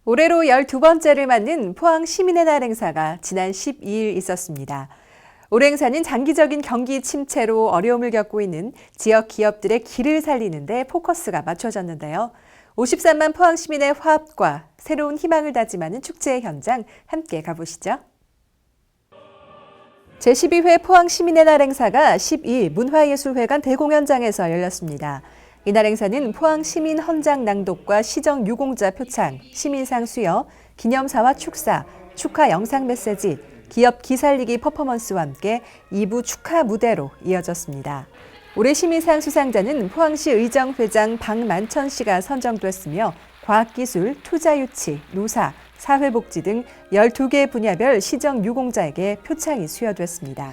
올해로 12번째를 맞는 포항 시민의 날 행사가 지난 12일 있었습니다. 올해 행사는 장기적인 경기 침체로 어려움을 겪고 있는 지역 기업들의 길을 살리는 데 포커스가 맞춰졌는데요. 53만 포항 시민의 화합과 새로운 희망을 다짐하는 축제의 현장 함께 가보시죠. 제12회 포항 시민의 날 행사가 12일 문화예술회관 대공연장에서 열렸습니다. 이날 행사는 포항 시민 헌장 낭독과 시정 유공자 표창, 시민상 수여, 기념사와 축사, 축하 영상 메시지, 기업 기살리기 퍼포먼스와 함께 2부 축하 무대로 이어졌습니다. 올해 시민상 수상자는 포항시 의정회장 박만천 씨가 선정됐으며 과학기술, 투자유치, 노사, 사회복지 등 12개 분야별 시정 유공자에게 표창이 수여됐습니다.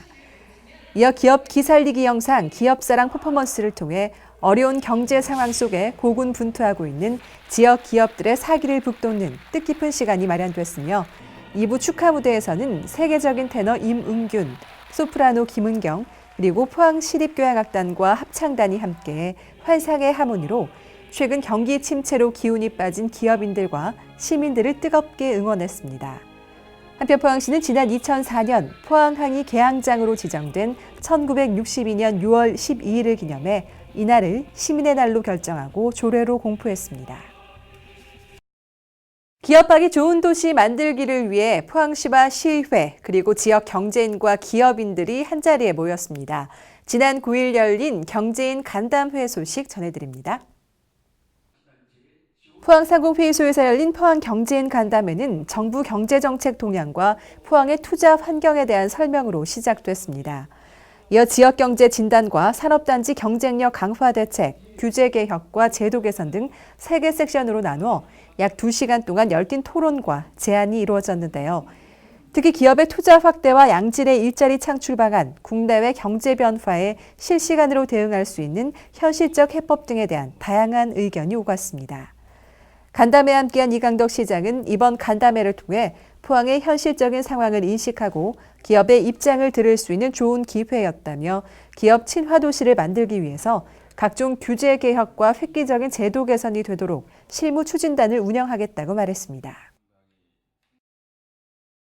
이어 기업 기살리기 영상, 기업사랑 퍼포먼스를 통해 어려운 경제 상황 속에 고군분투하고 있는 지역 기업들의 사기를 북돋는 뜻깊은 시간이 마련됐으며 2부 축하 무대에서는 세계적인 테너 임은균, 소프라노 김은경, 그리고 포항시립교향악단과 합창단이 함께 환상의 하모니로 최근 경기 침체로 기운이 빠진 기업인들과 시민들을 뜨겁게 응원했습니다. 한편 포항시는 지난 2004년 포항항이 개항장으로 지정된 1962년 6월 12일을 기념해 이날을 시민의 날로 결정하고 조례로 공포했습니다. 기업하기 좋은 도시 만들기를 위해 포항시와 시의회 그리고 지역 경제인과 기업인들이 한자리에 모였습니다. 지난 9일 열린 경제인 간담회 소식 전해드립니다. 포항상공회의소에서 열린 포항 경제인 간담회는 정부 경제정책 동향과 포항의 투자 환경에 대한 설명으로 시작됐습니다. 이어 지역경제 진단과 산업단지 경쟁력 강화 대책, 규제 개혁과 제도 개선 등 3개 섹션으로 나누어 약 2시간 동안 열띤 토론과 제안이 이루어졌는데요. 특히 기업의 투자 확대와 양질의 일자리 창출 방안, 국내외 경제 변화에 실시간으로 대응할 수 있는 현실적 해법 등에 대한 다양한 의견이 오갔습니다. 간담회에 함께한 이강덕 시장은 이번 간담회를 통해 포항의 현실적인 상황을 인식하고 기업의 입장을 들을 수 있는 좋은 기회였다며 기업 친화 도시를 만들기 위해서 각종 규제 개혁과 획기적인 제도 개선이 되도록 실무 추진단을 운영하겠다고 말했습니다.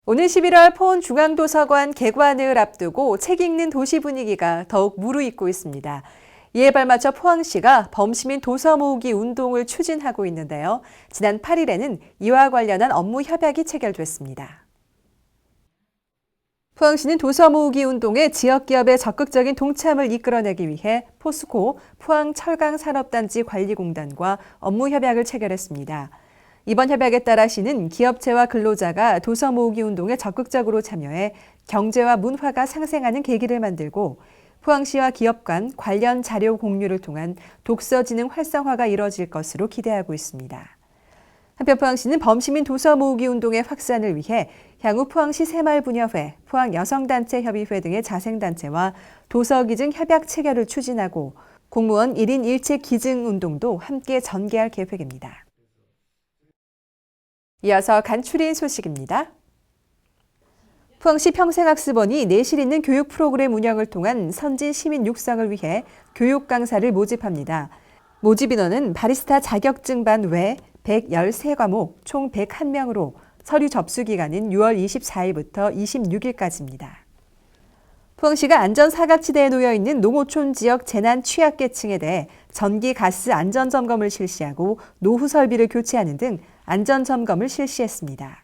오늘 11월 포항 중앙도서관 개관을 앞두고 책 읽는 도시 분위기가 더욱 무르익고 있습니다. 이에 발맞춰 포항시가 범시민 도서 모으기 운동을 추진하고 있는데요. 지난 8일에는 이와 관련한 업무 협약이 체결됐습니다. 포항시는 도서 모으기 운동에 지역기업의 적극적인 동참을 이끌어내기 위해 포스코 포항철강산업단지 관리공단과 업무 협약을 체결했습니다. 이번 협약에 따라 시는 기업체와 근로자가 도서 모으기 운동에 적극적으로 참여해 경제와 문화가 상생하는 계기를 만들고 포항시와 기업 간 관련 자료 공유를 통한 독서 지능 활성화가 이뤄질 것으로 기대하고 있습니다. 한편 포항시는 범시민 도서 모으기 운동의 확산을 위해 향후 포항시 새마을분여회, 포항여성단체협의회 등의 자생단체와 도서기증 협약 체결을 추진하고 공무원 1인 1책 기증 운동도 함께 전개할 계획입니다. 이어서 간추린 소식입니다. 포항시 평생학습원이 내실 있는 교육 프로그램 운영을 통한 선진 시민 육성을 위해 교육 강사를 모집합니다. 모집 인원은 바리스타 자격증반 외 113과목 총 101명으로 서류 접수 기간은 6월 24일부터 26일까지입니다. 포항시가 안전사각지대에 놓여 있는 농어촌 지역 재난 취약계층에 대해 전기, 가스 안전점검을 실시하고 노후 설비를 교체하는 등 안전점검을 실시했습니다.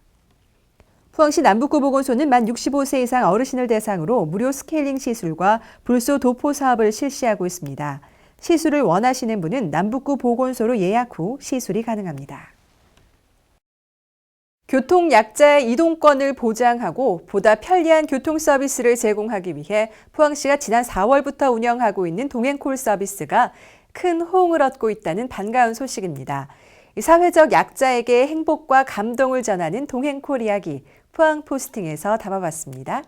포항시 남북구 보건소는 만 65세 이상 어르신을 대상으로 무료 스케일링 시술과 불소 도포 사업을 실시하고 있습니다. 시술을 원하시는 분은 남북구 보건소로 예약 후 시술이 가능합니다. 교통약자의 이동권을 보장하고 보다 편리한 교통 서비스를 제공하기 위해 포항시가 지난 4월부터 운영하고 있는 동행콜 서비스가 큰 호응을 얻고 있다는 반가운 소식입니다. 사회적 약자에게 행복과 감동을 전하는 동행콜 이야기, 포항 포스팅에서 담아봤습니다.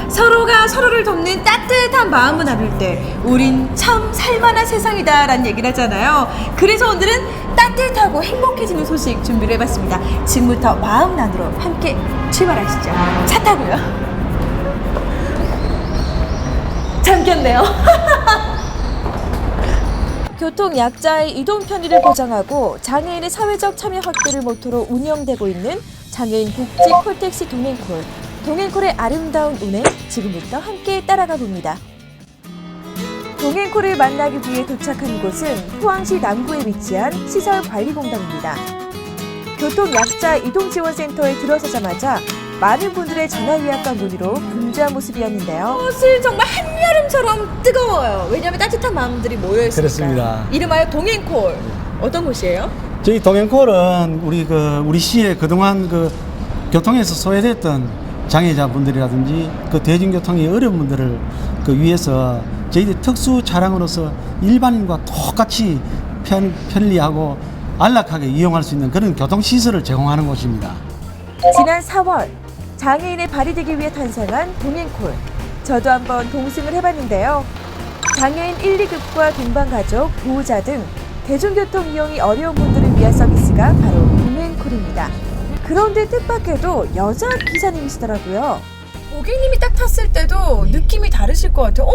서로가 서로를 돕는 따뜻한 마음을 나눌 때 우린 참 살만한 세상이다 라는 얘기를 하잖아요. 그래서 오늘은 따뜻하고 행복해지는 소식 준비를 해봤습니다. 지금부터 마음 나누러 함께 출발하시죠. 차 타고요. 잠겼네요. 교통약자의 이동 편의를 보장하고 장애인의 사회적 참여 확대를 모토로 운영되고 있는 장애인 복지 콜택시 동행콜. 동행콜의 아름다운 운행 지금부터 함께 따라가 봅니다. 동행콜을 만나기 위해 도착한 곳은 포항시 남구에 위치한 시설관리공단입니다. 교통약자 이동지원센터에 들어서자마자 많은 분들의 전화 예약과 문의로 분주한 모습이었는데요. 옷을 정말 한여름처럼 뜨거워요. 왜냐하면 따뜻한 마음들이 모여있으니까. 그렇습니다. 이름하여 동행콜. 어떤 곳이에요? 저희 동행콜은 우리 시에 그동안 교통에서 소외됐던 장애자분들이라든지 대중교통이 어려운 분들을 위해서 저희들 특수 차량으로서 일반인과 똑같이 편리하고 안락하게 이용할 수 있는 그런 교통시설을 제공하는 곳입니다. 지난 4월 장애인의 발이 되기 위해 탄생한 동행콜. 저도 한번 동승을 해봤는데요. 장애인 1, 2급과 동반가족, 보호자 등 대중교통 이용이 어려운 분들을 위한 서비스가 바로 동행콜입니다. 그런데 뜻밖에도 여자 기사님이시더라고요. 고객님이 딱 탔을 때도 느낌이 다르실 것 같아요.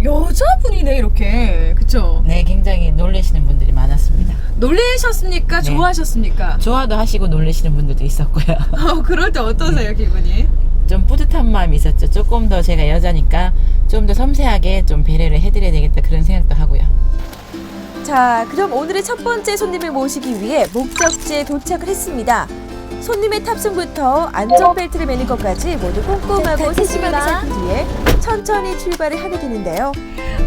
여자분이네 이렇게. 그쵸? 네, 굉장히 놀라시는 분들이 많았습니다. 놀라셨습니까? 네. 좋아하셨습니까? 좋아도 하시고 놀라시는 분들도 있었고요. 그럴 때 어떠세요, 기분이? 좀 뿌듯한 마음이 있었죠. 조금 더 제가 여자니까 좀 더 섬세하게 좀 배려를 해드려야 되겠다 그런 생각도 하고요. 자, 그럼 오늘의 첫 번째 손님을 모시기 위해 목적지에 도착을 했습니다. 손님의 탑승부터 안전벨트를 매는 것까지 모두 꼼꼼하고 세심하게 살핀 뒤에 천천히 출발을 하게 되는데요.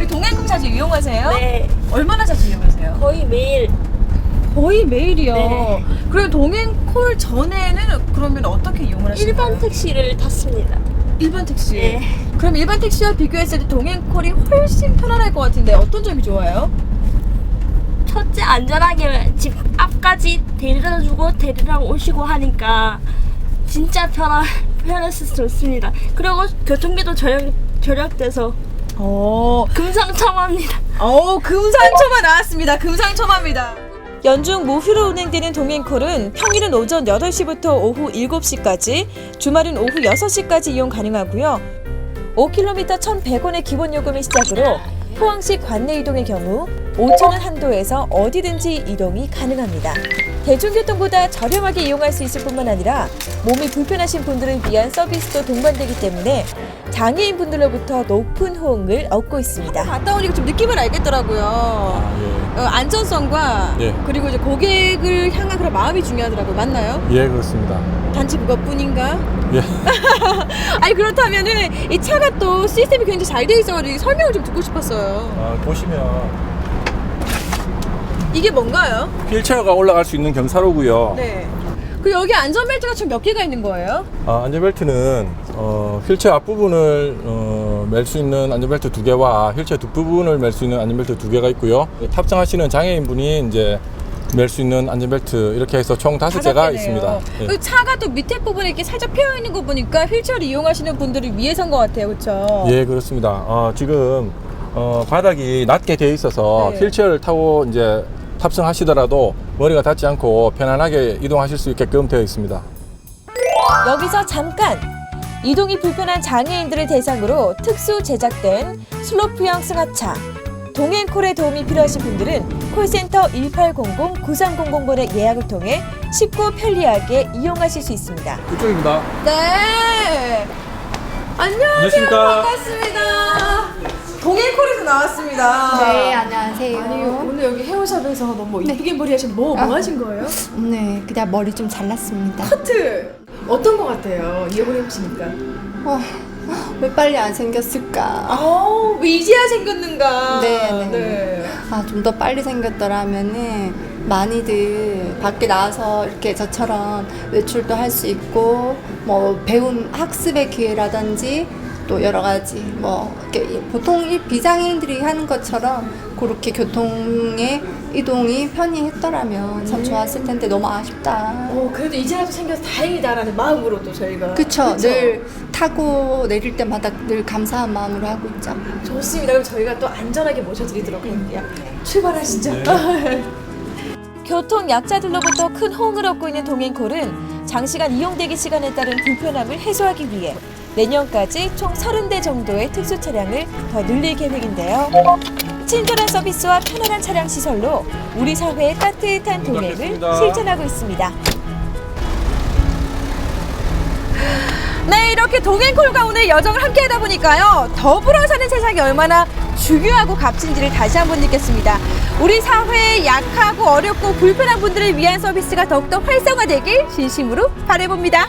동행콜 자주 이용하세요? 네, 얼마나 자주 이용하세요? 거의 매일. 거의 매일이요. 네. 그럼 동행콜 전에는 그러면 어떻게 이용을 하시나요? 일반 택시를 탔습니다. 일반 택시. 네. 그럼 일반 택시와 비교했을 때 동행콜이 훨씬 편안할 것 같은데 어떤 점이 좋아요? 첫째, 안전하게 집 앞까지 데려다주고 데리러 오시고 하니까 진짜 편해서 좋습니다. 그리고 교통비도 절약돼서 금상첨화입니다. 금상첨화 나왔습니다. 금상첨화입니다. 연중 무휴로 운행되는 동행콜은 평일은 오전 8시부터 오후 7시까지, 주말은 오후 6시까지 이용 가능하고요. 5km 1,100원의 기본 요금을 시작으로 포항시 관내 이동의 경우 5,000원 한도에서 어디든지 이동이 가능합니다. 대중교통보다 저렴하게 이용할 수 있을 뿐만 아니라 몸이 불편하신 분들을 위한 서비스도 동반되기 때문에 장애인 분들로부터 높은 호응을 얻고 있습니다. 갔다 오니까 좀 느낌을 알겠더라고요. 안전성과 예. 그리고 이제 고객을 향한 그런 마음이 중요하더라고요. 맞나요? 예, 그렇습니다. 단지 그것뿐인가? 예. 아니 그렇다면은 이 차가 또 시스템이 굉장히 잘 되어 있어가지고 설명을 좀 듣고 싶었어요. 보시면 이게 뭔가요? 휠체어가 올라갈 수 있는 경사로고요. 네. 그 여기 안전벨트가 총 몇 개가 있는 거예요? 안전벨트는 휠체어 앞부분을 멜 수 있는 안전벨트 2개와 휠체어 뒷부분을 멜 수 있는 안전벨트 2개가 있고요. 탑승하시는 장애인분이 이제 멜 수 있는 안전벨트 이렇게 해서 총 5개가 있습니다. 예. 그 차가 또 밑에 부분에 이렇게 살짝 피어 있는 거 보니까 휠체어를 이용하시는 분들을 위해서인 것 같아요, 그렇죠? 예, 그렇습니다. 지금 바닥이 낮게 되어 있어서 네. 휠체어를 타고 이제 탑승하시더라도 머리가 닿지 않고 편안하게 이동하실 수 있게끔 되어 있습니다. 여기서 잠깐! 이동이 불편한 장애인들을 대상으로 특수 제작된 슬로프형 승하차. 동행콜의 도움이 필요하신 분들은 콜센터 1800-9300번의 예약을 통해 쉽고 편리하게 이용하실 수 있습니다. 이쪽입니다. 네! 안녕하세요. 안녕하십니까. 반갑습니다. 동행콜에서 나왔습니다. 네, 안녕하세요. 아니 오늘 여기 헤어샵에서 너무 이쁘게 머리 하신 뭐 하신 거예요? 네, 그냥 머리 좀 잘랐습니다. 커트 어떤 거 같아요? 이용을 해보시니까 왜 빨리 안 생겼을까? 왜 이제야 생겼는가? 네. 좀 더 빨리 생겼더라면은 많이들 밖에 나와서 이렇게 저처럼 외출도 할 수 있고 뭐 배운 학습의 기회라든지 또 여러 가지 뭐 이렇게 보통 비장애인들이 하는 것처럼 그렇게 교통의 이동이 편리했더라면 참 좋았을 텐데 너무 아쉽다. 그래도 이제라도 생겨서 다행이다라는 마음으로 또 저희가 그쵸. 늘 타고 내릴 때마다 늘 감사한 마음으로 하고 있죠. 좋습니다. 그럼 저희가 또 안전하게 모셔드리도록 할게요. 출발하시죠. 교통 약자들로부터 큰 호응을 얻고 있는 동행콜은 장시간 이용대기 시간에 따른 불편함을 해소하기 위해 내년까지 총 30대 정도의 특수 차량을 더 늘릴 계획인데요. 친절한 서비스와 편안한 차량 시설로 우리 사회의 따뜻한 동행을 알겠습니다. 실천하고 있습니다. 네, 이렇게 동행콜과 오늘 여정을 함께하다 보니까요, 더불어 사는 세상이 얼마나 중요하고 값진지를 다시 한번 느꼈습니다. 우리 사회에 약하고 어렵고 불편한 분들을 위한 서비스가 더욱더 활성화되길 진심으로 바라봅니다.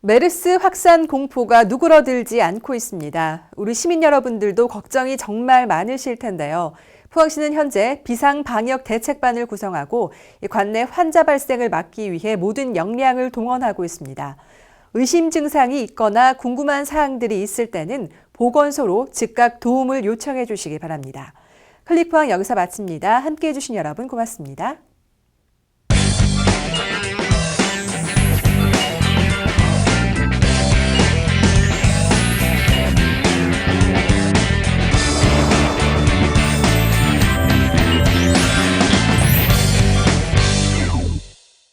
메르스 확산 공포가 누그러들지 않고 있습니다. 우리 시민 여러분들도 걱정이 정말 많으실 텐데요. 포항시는 현재 비상방역대책반을 구성하고 관내 환자 발생을 막기 위해 모든 역량을 동원하고 있습니다. 의심 증상이 있거나 궁금한 사항들이 있을 때는 보건소로 즉각 도움을 요청해 주시기 바랍니다. 클릭포항 여기서 마칩니다. 함께해 주신 여러분 고맙습니다.